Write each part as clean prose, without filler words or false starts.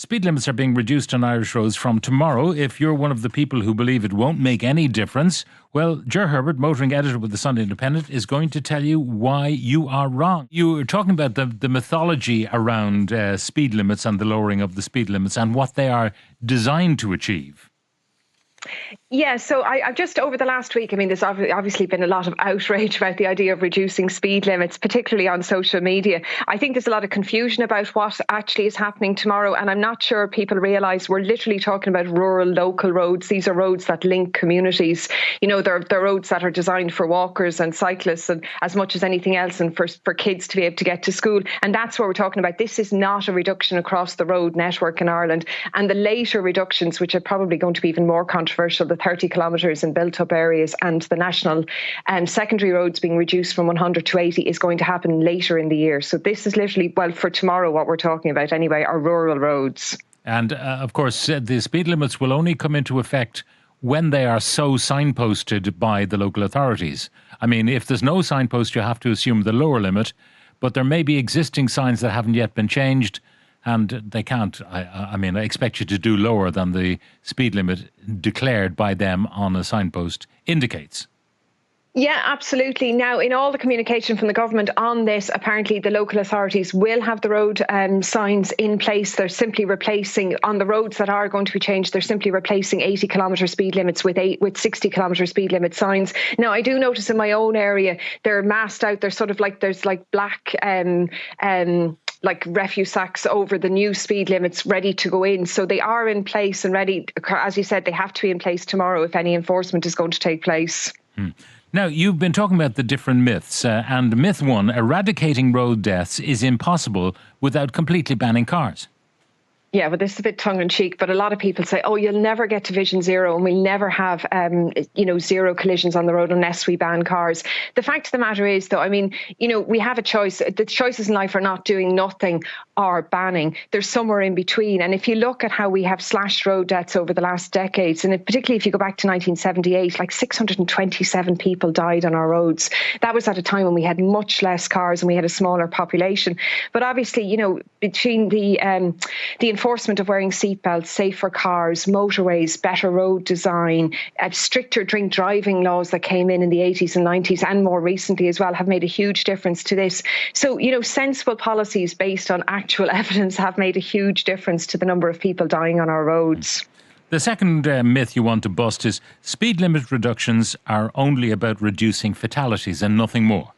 Speed limits are being reduced on Irish roads from tomorrow. If you're one of the people who believe it won't make any difference, well, Ger Herbert, motoring editor with the Sunday Independent, is going to tell you why you are wrong. You were talking about the mythology around speed limits and the lowering of the speed limits and what they are designed to achieve. Yeah, so I've just over the last week, I mean, there's obviously been a lot of outrage about the idea of reducing speed limits, particularly on social media. I think there's a lot of confusion about what actually is happening tomorrow, and I'm not sure people realise we're literally talking about rural, local roads. These are roads that link communities. You know, they're roads that are designed for walkers and cyclists and as much as anything else, and for kids to be able to get to school. And that's what we're talking about. This is not a reduction across the road network in Ireland. And the later reductions, which are probably going to be even more controversial, the 30 kilometres in built-up areas and the national secondary roads being reduced from 100 to 80 is going to happen later in the year. So this is literally, well, for tomorrow, what we're talking about anyway, are rural roads. And of course, the speed limits will only come into effect when they are so signposted by the local authorities. I mean, if there's no signpost, you have to assume the lower limit, but there may be existing signs that haven't yet been changed, and they can't, I expect you to do lower than the speed limit declared by them on a signpost indicates. Yeah, absolutely. Now, in all the communication from the government on this, apparently the local authorities will have the road signs in place. They're simply replacing, on the roads that are going to be changed, they're simply replacing 80 kilometre speed limits with 60 kilometre speed limit signs. Now, I do notice in my own area, they're masked out. They're sort of like, there's like black like refuse sacks over the new speed limits ready to go in. So they are in place and ready. As you said, they have to be in place tomorrow if any enforcement is going to take place. Now, you've been talking about the different myths, and myth one, eradicating road deaths is impossible without completely banning cars. Yeah, but this is a bit tongue-in-cheek, but a lot of people say, oh, you'll never get to vision zero and we'll never have, zero collisions on the road unless we ban cars. The fact of the matter is, though, I mean, we have a choice. The choices in life are not doing nothing or banning. There's somewhere in between. And if you look at how we have slashed road deaths over the last decades, and particularly if you go back to 1978, like 627 people died on our roads. That was at a time when we had much less cars and we had a smaller population. But obviously, between the enforcement of wearing seatbelts, safer cars, motorways, better road design, stricter drink driving laws that came in the 80s and 90s and more recently as well have made a huge difference to this. So, sensible policies based on actual evidence have made a huge difference to the number of people dying on our roads. The second myth you want to bust is speed limit reductions are only about reducing fatalities and nothing more.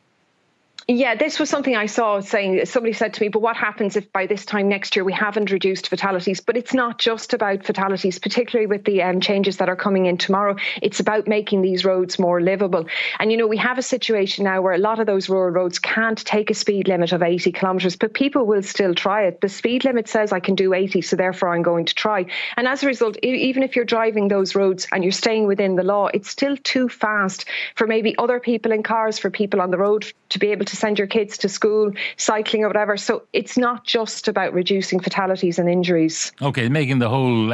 Yeah, this was something I saw saying, somebody said to me, but what happens if by this time next year we haven't reduced fatalities? But it's not just about fatalities, particularly with the changes that are coming in tomorrow. It's about making these roads more livable. And, we have a situation now where a lot of those rural roads can't take a speed limit of 80 kilometres, but people will still try it. The speed limit says I can do 80, so therefore I'm going to try. And as a result, even if you're driving those roads and you're staying within the law, it's still too fast for maybe other people in cars, for people on the road to be able to send your kids to school, cycling or whatever. So it's not just about reducing fatalities and injuries. Okay, making the whole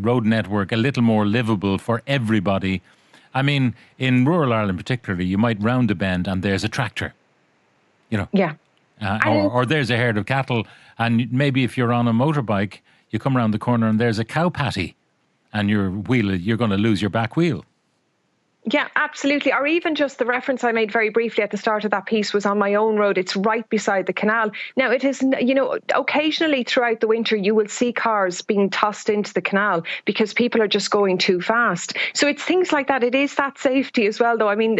road network a little more livable for everybody. I mean, in rural Ireland particularly, you might round a bend and there's a tractor, Yeah. Or there's a herd of cattle, and maybe if you're on a motorbike, you come around the corner and there's a cow patty and you're going to lose your back wheel. Yeah, absolutely. Or even just the reference I made very briefly at the start of that piece was on my own road. It's right beside the canal. Now, it is, occasionally throughout the winter, you will see cars being tossed into the canal because people are just going too fast. So it's things like that. It is that safety as well, though. I mean,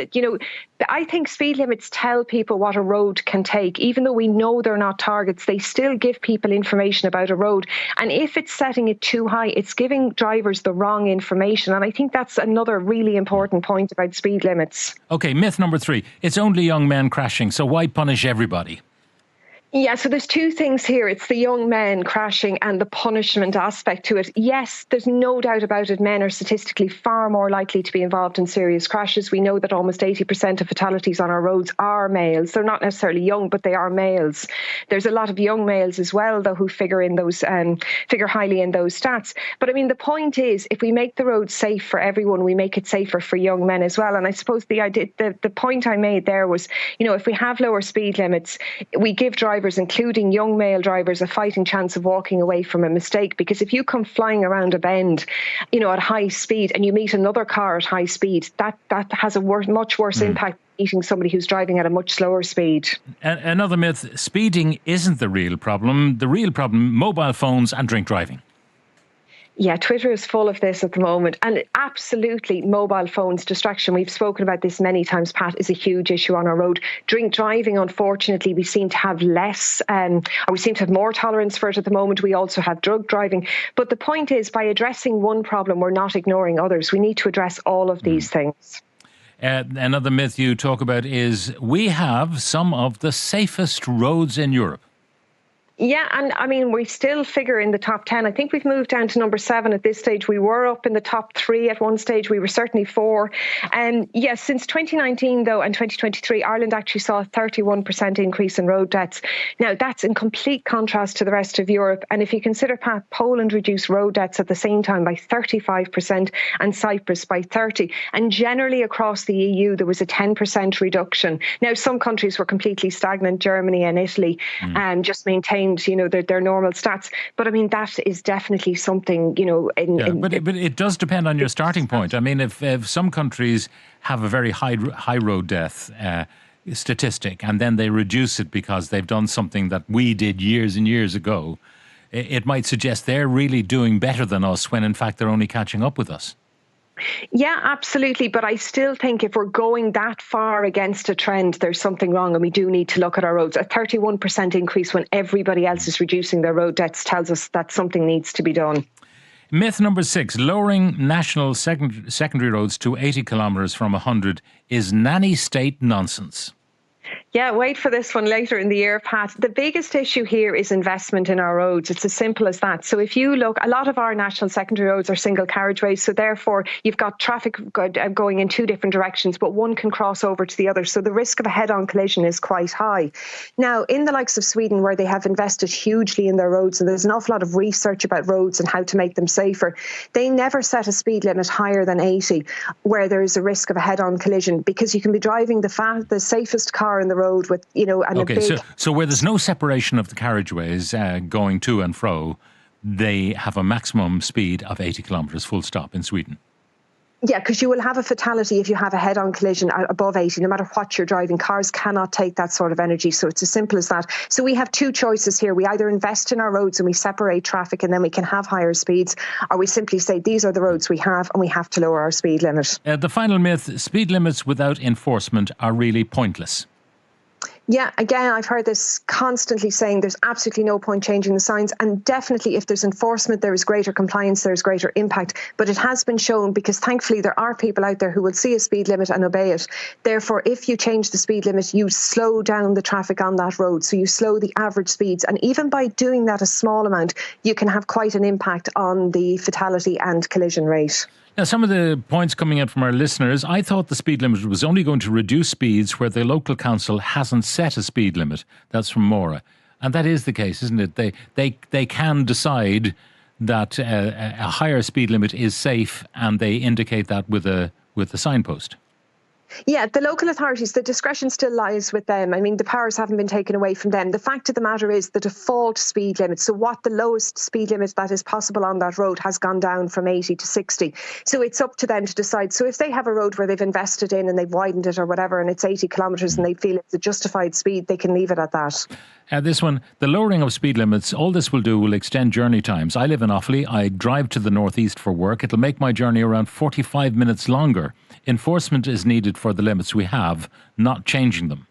I think speed limits tell people what a road can take. Even though we know they're not targets, they still give people information about a road. And if it's setting it too high, it's giving drivers the wrong information. And I think that's another really important point about speed limits. Okay, myth number 3. It's only young men crashing, so why punish everybody? Yeah, so there's two things here. It's the young men crashing and the punishment aspect to it. Yes, there's no doubt about it. Men are statistically far more likely to be involved in serious crashes. We know that almost 80% of fatalities on our roads are males. They're not necessarily young, but they are males. There's a lot of young males as well, though, who figure highly in those stats. But I mean, the point is, if we make the roads safe for everyone, we make it safer for young men as well. And I suppose the point I made there was, if we have lower speed limits, we give drivers drivers, including young male drivers, a fighting chance of walking away from a mistake. Because if you come flying around a bend, at high speed, and you meet another car at high speed, that has a much worse impact than meeting somebody who's driving at a much slower speed. Another myth, speeding isn't the real problem. The real problem, mobile phones and drink driving. Yeah, Twitter is full of this at the moment. And absolutely, mobile phones, distraction. We've spoken about this many times, Pat, is a huge issue on our road. Drink driving, unfortunately, we seem to have less, or we seem to have more tolerance for it at the moment. We also have drug driving. But the point is, by addressing one problem, we're not ignoring others. We need to address all of these things. Another myth you talk about is we have some of the safest roads in Europe. Yeah, and I mean, we still figure in the top 10. I think we've moved down to number 7 at this stage. We were up in the top 3 at one stage. We were certainly 4. And yes, since 2019, though, and 2023, Ireland actually saw a 31% increase in road deaths. Now, that's in complete contrast to the rest of Europe. And if you consider, Pat, Poland reduced road deaths at the same time by 35% and Cyprus by 30%. And generally across the EU, there was a 10% reduction. Now, some countries were completely stagnant. Germany and Italy just maintained their normal stats. But I mean, that is definitely something, but it does depend on your starting point. I mean, if some countries have a very high road death statistic and then they reduce it because they've done something that we did years and years ago, it might suggest they're really doing better than us when in fact they're only catching up with us. Yeah, absolutely. But I still think if we're going that far against a trend, there's something wrong and we do need to look at our roads. A 31% increase when everybody else is reducing their road deaths tells us that something needs to be done. Myth number 6, lowering national secondary roads to 80 kilometres from 100 is nanny state nonsense. Yeah, wait for this one later in the year, Pat. The biggest issue here is investment in our roads. It's as simple as that. So if you look, a lot of our national secondary roads are single carriageways. So therefore, you've got traffic going in 2 different directions, but one can cross over to the other. So the risk of a head-on collision is quite high. Now, in the likes of Sweden, where they have invested hugely in their roads, and there's an awful lot of research about roads and how to make them safer, they never set a speed limit higher than 80, where there is a risk of a head-on collision, because you can be driving the safest car in the road with, and a big... So where there's no separation of the carriageways going to and fro, they have a maximum speed of 80 kilometres full stop in Sweden. Yeah, because you will have a fatality if you have a head-on collision above 80, no matter what you're driving. Cars cannot take that sort of energy, so it's as simple as that. So we have 2 choices here. We either invest in our roads and we separate traffic and then we can have higher speeds, or we simply say these are the roads we have and we have to lower our speed limit. The final myth, speed limits without enforcement are really pointless. Yeah, again, I've heard this constantly saying there's absolutely no point changing the signs. And definitely if there's enforcement, there is greater compliance, there's greater impact. But it has been shown, because thankfully there are people out there who will see a speed limit and obey it. Therefore, if you change the speed limit, you slow down the traffic on that road. So you slow the average speeds. And even by doing that a small amount, you can have quite an impact on the fatality and collision rate. Now, some of the points coming in from our listeners, I thought the speed limit was only going to reduce speeds where the local council hasn't set a speed limit. That's from Maura. And that is the case, isn't it? They can decide that a higher speed limit is safe, and they indicate that with a signpost. Yeah, the local authorities, the discretion still lies with them. I mean, the powers haven't been taken away from them. The fact of the matter is the default speed limit, so what the lowest speed limit that is possible on that road, has gone down from 80 to 60. So it's up to them to decide. So if they have a road where they've invested in and they've widened it or whatever, and it's 80 kilometres and they feel it's a justified speed, they can leave it at that. This one, the lowering of speed limits, all this will do will extend journey times. I live in Offaly. I drive to the northeast for work. It'll make my journey around 45 minutes longer. Enforcement is needed for the limits we have, not changing them.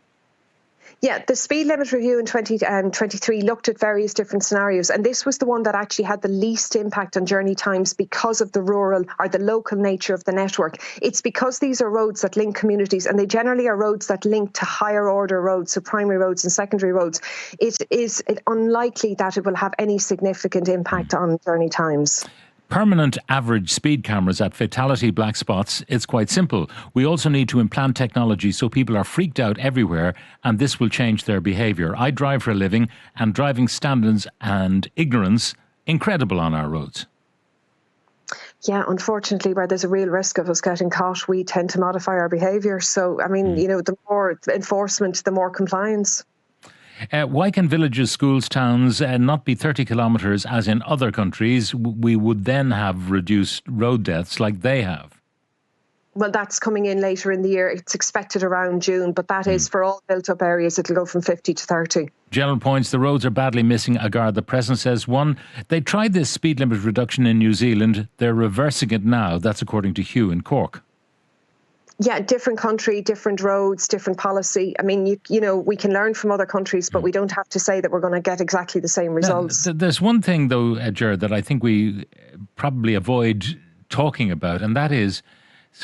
Yeah, the speed limit review in 2023 looked at various different scenarios, and this was the one that actually had the least impact on journey times because of the rural or the local nature of the network. It's because these are roads that link communities, and they generally are roads that link to higher order roads, so primary roads and secondary roads. It is unlikely that it will have any significant impact on journey times. Permanent average speed cameras at fatality black spots, it's quite simple. We also need to implant technology so people are freaked out everywhere, and this will change their behaviour. I drive for a living, and driving standards and ignorance, incredible on our roads. Yeah, unfortunately, where there's a real risk of us getting caught, we tend to modify our behaviour. So, I mean, the more enforcement, the more compliance. Why can villages, schools, towns not be 30 kilometres as in other countries? We would then have reduced road deaths like they have. Well, that's coming in later in the year. It's expected around June, but that is for all built-up areas. It'll go from 50 to 30. General points, the roads are badly missing a guard. The President says one, they tried this speed limit reduction in New Zealand. They're reversing it now. That's according to Hugh in Cork. Yeah, different country, different roads, different policy. I mean, you know, we can learn from other countries, but we don't have to say that we're going to get exactly the same results. Now, there's one thing, though, Ger, that I think we probably avoid talking about, and that is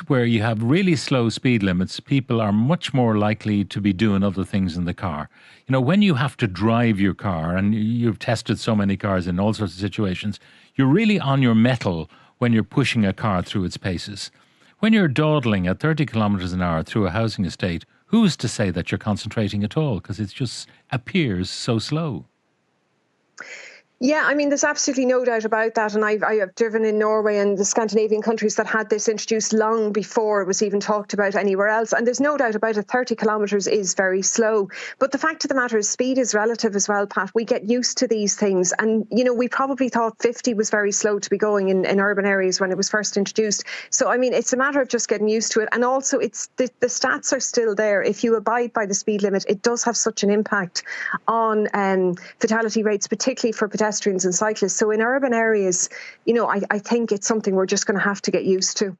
where you have really slow speed limits, people are much more likely to be doing other things in the car. You know, when you have to drive your car, and you've tested so many cars in all sorts of situations, you're really on your mettle when you're pushing a car through its paces. When you're dawdling at 30 kilometres an hour through a housing estate, who's to say that you're concentrating at all? Because it just appears so slow. Yeah, I mean, there's absolutely no doubt about that. And I have driven in Norway and the Scandinavian countries that had this introduced long before it was even talked about anywhere else. And there's no doubt about it, 30 kilometres is very slow. But the fact of the matter is speed is relative as well, Pat. We get used to these things. And, you know, we probably thought 50 was very slow to be going in urban areas when it was first introduced. So, I mean, it's a matter of just getting used to it. And also, it's the stats are still there. If you abide by the speed limit, it does have such an impact on fatality rates, particularly for pedestrians and cyclists. So in urban areas, you know, I think it's something we're just going to have to get used to.